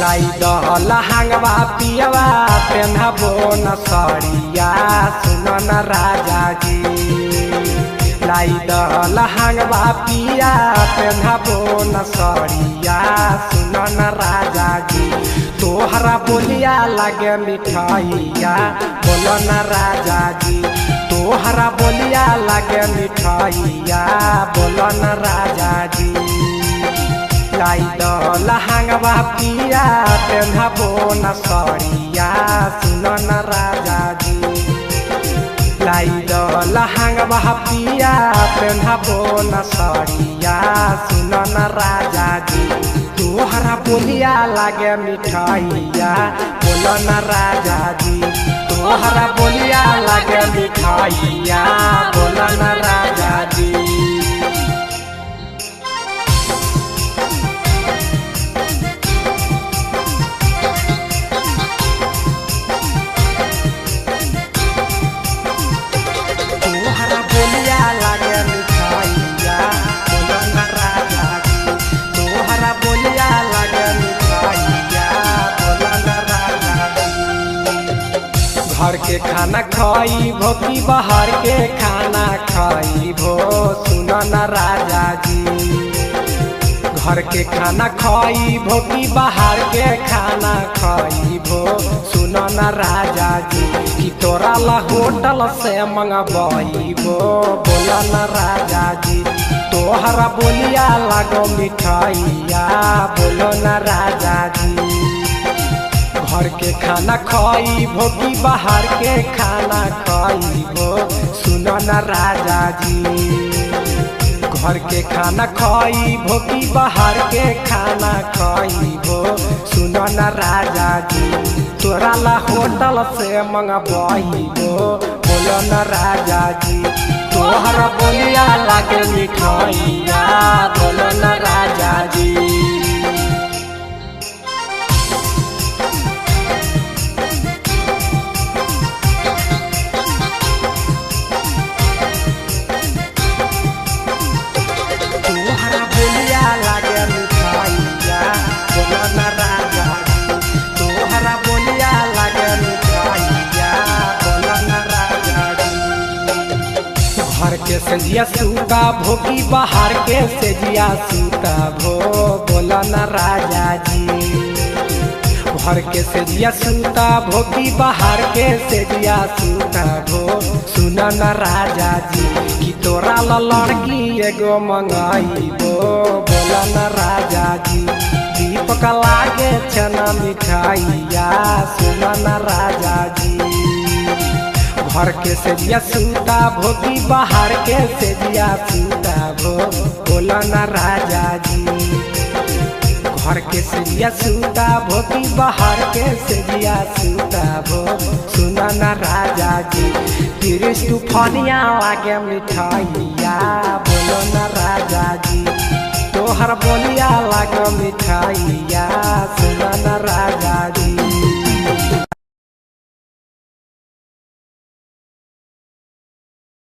लाई दल हंगवा पियवा पेन्हबो न सड़िया सुन न राजा जी। लाई दल हंगवा पिया पेन्हबो न सड़िया सुन न राजा जी। तोहरा बोलिया लगे मिठाइया बोल न राजा जी। तोहरा बोलिया लगे मिठाइया बोल न राजा जी। लाई दल हंगवा पिया पेन्हबो न सड़िया सुन न राजा जी। लाई दल हंगवा पिया पेन्हबो न सड़िया सुन न राजा जी। तोहरा बोलिया लगे मिठाइया बोल न राजा जी। तोहरा बोलिया लगे मिठाइया बोल न राजा जी। तोहरा बोलिया लगे मिठाइया बोल न राजा जी। तोहरा बोलिया लगे मिठाइया बोल न राजा जी। घर के खाना खाइबो कि बाहर के खाना खाइबो सुन न राजा जी। घर के खाना खाइबो कि बाहर के खाना खाइबो सुन न राजा जी। कि तोरा ला होटल से मंगवाइबो बोल न राजा जी। तोहरा बोलिया लगो मिठाइया बोल न राजा जी। घर के खाना खाइबो कि बाहर के खाना खाइबो सुन न राजा जी। घर के खाना खाइबो कि बाहर के खाना खाइबो सुन न राजा जी। तोरा ला होटल से मंगवाइबो बोल न राजा जी। तोहरा बोलिया लगे मिठाइया बोल न राजा जी। तोहरा बोलिया लगे मिठाइया बोल न राजा जी। तोहरा बोलिया लगे मिठाइया बोल न राजा जी। घर के सेजिया सूता भो कि बाहर के सेजिया सूता भो बोल न राजा जी। घर के सेजिया सूता भो कि बाहर के सेजिया सूता भो सुन न राजा जी। कि तोरा ला लड़की एगो मंगाइबो बोल न राजा जी। दीपक लागे छना मिठाइया सुन न राजा जी। घर के सेजिया सूता भो कि बाहर के सेजिया सूता भो बोल न राजा जी। घर के सेजिया सूता भो कि बाहर के सेजिया सूता भो सुन न राजा जी। तिरिस तूफानिया लागे मिठाइया बोल न राजा जी। तोहर बोलिया लगे मिठाइया सुन न राजा जी।